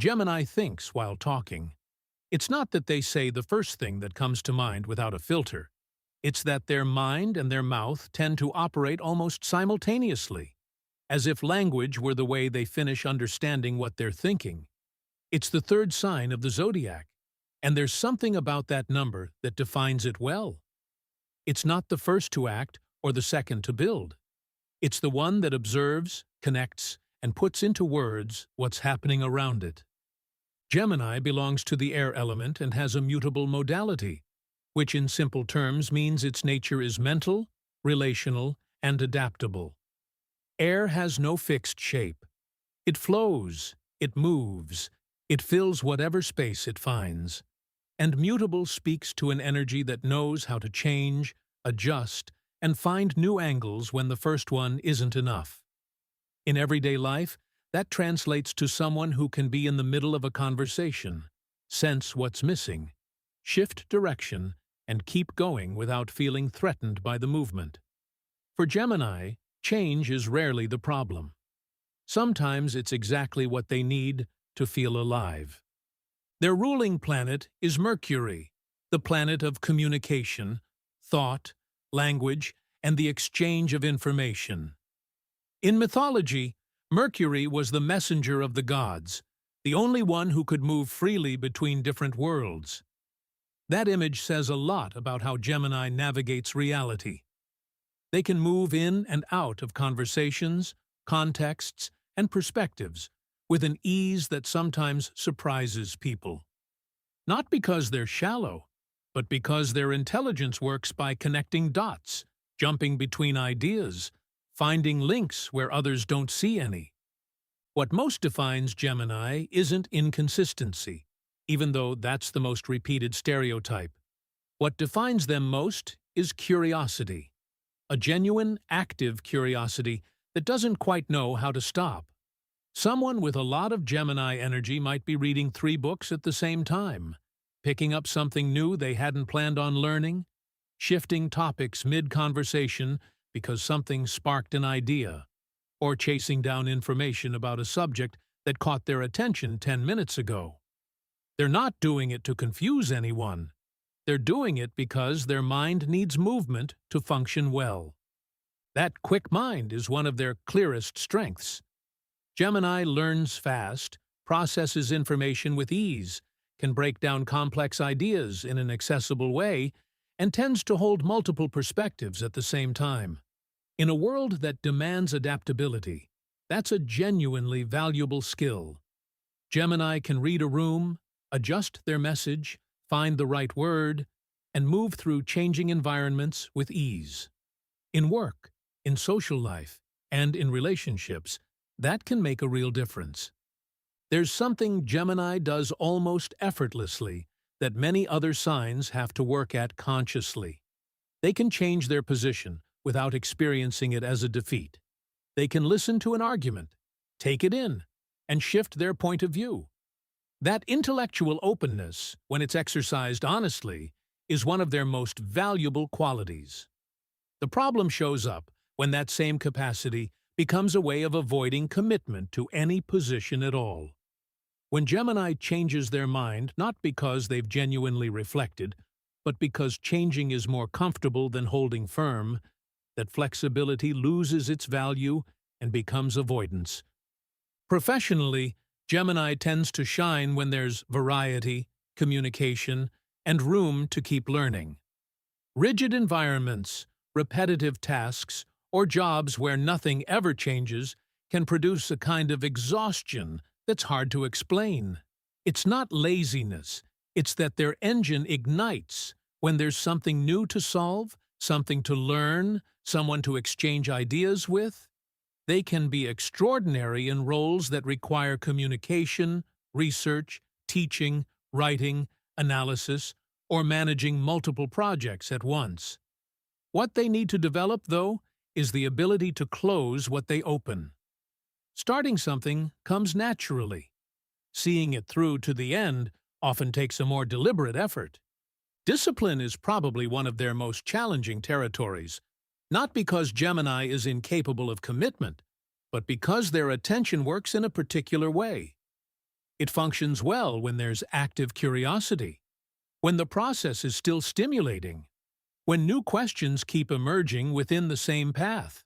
Gemini thinks while talking. It's not that they say the first thing that comes to mind without a filter. It's that their mind and their mouth tend to operate almost simultaneously, as if language were the way they finish understanding what they're thinking. It's the third sign of the zodiac, and there's something about that number that defines it well. It's not the first to act or the second to build. It's the one that observes, connects, and puts into words what's happening around it. Gemini belongs to the air element and has a mutable modality, which in simple terms means its nature is mental, relational, and adaptable. Air has no fixed shape. It flows, it moves, it fills whatever space it finds. And mutable speaks to an energy that knows how to change, adjust, and find new angles when the first one isn't enough. In everyday life, that translates to someone who can be in the middle of a conversation, sense what's missing, shift direction, and keep going without feeling threatened by the movement. For Gemini, change is rarely the problem. Sometimes it's exactly what they need to feel alive. Their ruling planet is Mercury, the planet of communication, thought, language, and the exchange of information. In mythology, Mercury was the messenger of the gods, the only one who could move freely between different worlds. That image says a lot about how Gemini navigates reality. They can move in and out of conversations, contexts, and perspectives with an ease that sometimes surprises people. Not because they're shallow, but because their intelligence works by connecting dots, jumping between ideas, finding links where others don't see any. What most defines Gemini isn't inconsistency, even though that's the most repeated stereotype. What defines them most is curiosity, a genuine, active curiosity that doesn't quite know how to stop. Someone with a lot of Gemini energy might be reading 3 books at the same time, picking up something new they hadn't planned on learning, shifting topics mid-conversation because something sparked an idea, or chasing down information about a subject that caught their attention 10 minutes ago. They're not doing it to confuse anyone. They're doing it because their mind needs movement to function well. That quick mind is one of their clearest strengths. Gemini learns fast, processes information with ease, can break down complex ideas in an accessible way, and tends to hold multiple perspectives at the same time. In a world that demands adaptability, that's a genuinely valuable skill. Gemini can read a room, adjust their message, find the right word, and move through changing environments with ease. In work, in social life, and in relationships, that can make a real difference. There's something Gemini does almost effortlessly that many other signs have to work at consciously. They can change their position without experiencing it as a defeat. They can listen to an argument, take it in, and shift their point of view. That intellectual openness, when it's exercised honestly, is one of their most valuable qualities. The problem shows up when that same capacity becomes a way of avoiding commitment to any position at all. When Gemini changes their mind, not because they've genuinely reflected, but because changing is more comfortable than holding firm, that flexibility loses its value and becomes avoidance. Professionally, Gemini tends to shine when there's variety, communication, and room to keep learning. Rigid environments, repetitive tasks, or jobs where nothing ever changes can produce a kind of exhaustion that's hard to explain. It's not laziness, it's that their engine ignites when there's something new to solve, something to learn, someone to exchange ideas with. They can be extraordinary in roles that require communication, research, teaching, writing, analysis, or managing multiple projects at once. What they need to develop, though, is the ability to close what they open. Starting something comes naturally. Seeing it through to the end often takes a more deliberate effort. Discipline is probably one of their most challenging territories, not because Gemini is incapable of commitment, but because their attention works in a particular way. It functions well when there's active curiosity, when the process is still stimulating, when new questions keep emerging within the same path.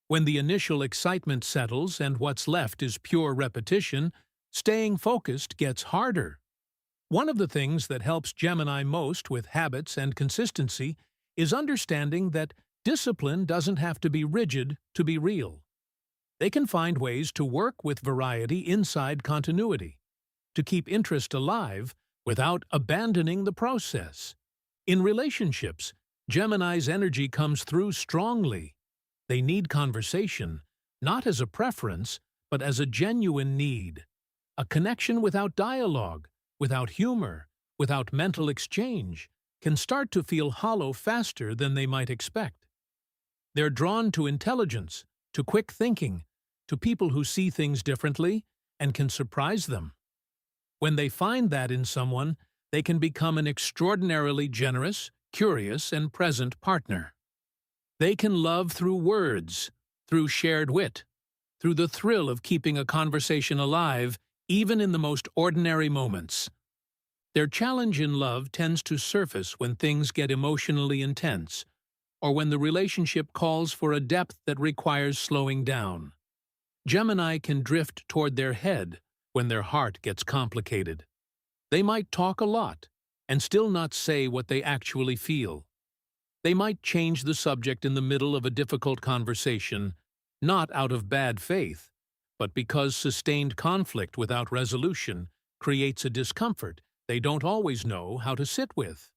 When the initial excitement settles and what's left is pure repetition, staying focused gets harder. One of the things that helps Gemini most with habits and consistency is understanding that discipline doesn't have to be rigid to be real. They can find ways to work with variety inside continuity, to keep interest alive without abandoning the process. In relationships, Gemini's energy comes through strongly. They need conversation, not as a preference, but as a genuine need. A connection without dialogue, without humor, without mental exchange, can start to feel hollow faster than they might expect. They're drawn to intelligence, to quick thinking, to people who see things differently and can surprise them. When they find that in someone, they can become an extraordinarily generous, curious, and present partner. They can love through words, through shared wit, through the thrill of keeping a conversation alive, even in the most ordinary moments. Their challenge in love tends to surface when things get emotionally intense, or when the relationship calls for a depth that requires slowing down. Gemini can drift toward their head when their heart gets complicated. They might talk a lot and still not say what they actually feel. They might change the subject in the middle of a difficult conversation, not out of bad faith, but because sustained conflict without resolution creates a discomfort they don't always know how to sit with.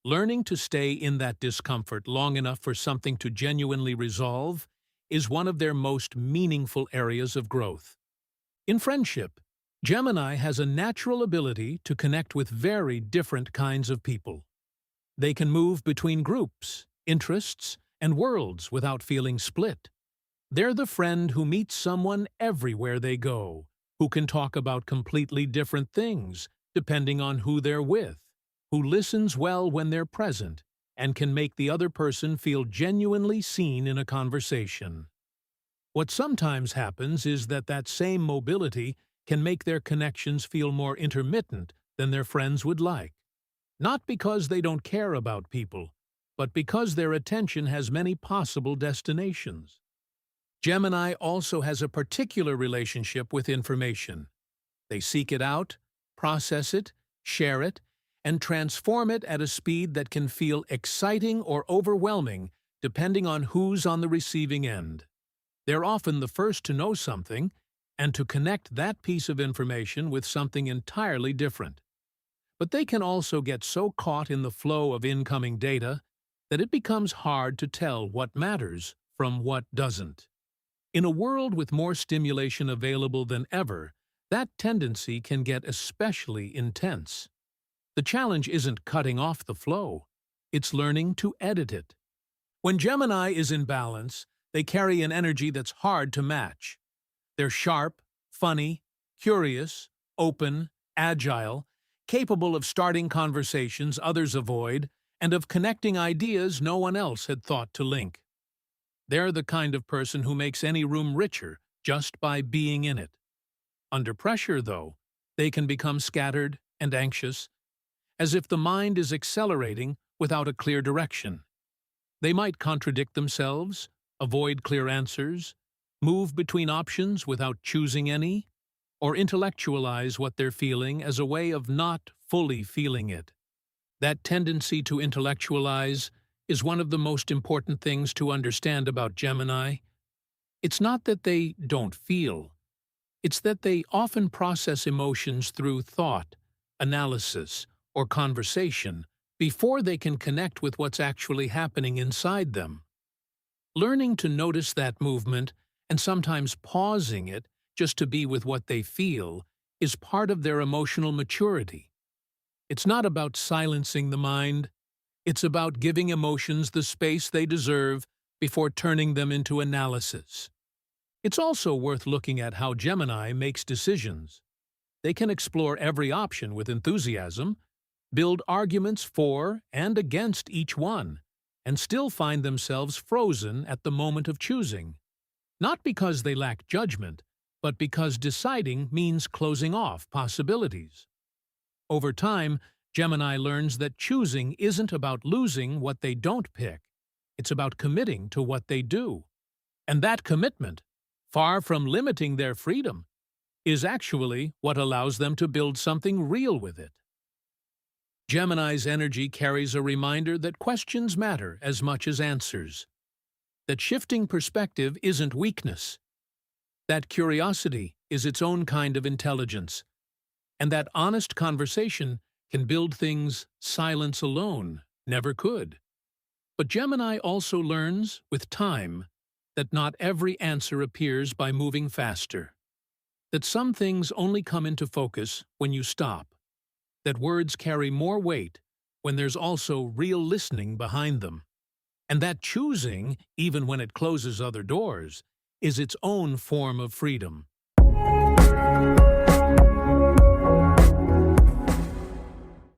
Learning to stay in that discomfort long enough for something to genuinely resolve is one of their most meaningful areas of growth. In friendship, Gemini has a natural ability to connect with very different kinds of people. They can move between groups, interests, and worlds without feeling split. They're the friend who meets someone everywhere they go, who can talk about completely different things depending on who they're with, who listens well when they're present, and can make the other person feel genuinely seen in a conversation. What sometimes happens is that same mobility can make their connections feel more intermittent than their friends would like. Not because they don't care about people, but because their attention has many possible destinations. Gemini also has a particular relationship with information. They seek it out, process it, share it, and transform it at a speed that can feel exciting or overwhelming depending on who's on the receiving end. They're often the first to know something and to connect that piece of information with something entirely different. But they can also get so caught in the flow of incoming data that it becomes hard to tell what matters from what doesn't. In a world with more stimulation available than ever, that tendency can get especially intense. The challenge isn't cutting off the flow, it's learning to edit it. When Gemini is in balance, they carry an energy that's hard to match. They're sharp, funny, curious, open, agile, capable of starting conversations others avoid, and of connecting ideas no one else had thought to link. They're the kind of person who makes any room richer just by being in it. Under pressure, though, they can become scattered and anxious, as if the mind is accelerating without a clear direction. They might contradict themselves, avoid clear answers, move between options without choosing any, or intellectualize what they're feeling as a way of not fully feeling it. That tendency to intellectualize is one of the most important things to understand about Gemini. It's not that they don't feel. It's that they often process emotions through thought, analysis, or conversation before they can connect with what's actually happening inside them. Learning to notice that movement and sometimes pausing it just to be with what they feel is part of their emotional maturity. It's not about silencing the mind. It's about giving emotions the space they deserve before turning them into analysis. It's also worth looking at how Gemini makes decisions. They can explore every option with enthusiasm, build arguments for and against each one, and still find themselves frozen at the moment of choosing. Not because they lack judgment, but because deciding means closing off possibilities. Over time, Gemini learns that choosing isn't about losing what they don't pick. It's about committing to what they do. And that commitment, far from limiting their freedom, is actually what allows them to build something real with it. Gemini's energy carries a reminder that questions matter as much as answers, that shifting perspective isn't weakness, that curiosity is its own kind of intelligence, and that honest conversation can build things silence alone never could. But Gemini also learns, with time, that not every answer appears by moving faster, that some things only come into focus when you stop, that words carry more weight when there's also real listening behind them, and that choosing, even when it closes other doors, is its own form of freedom.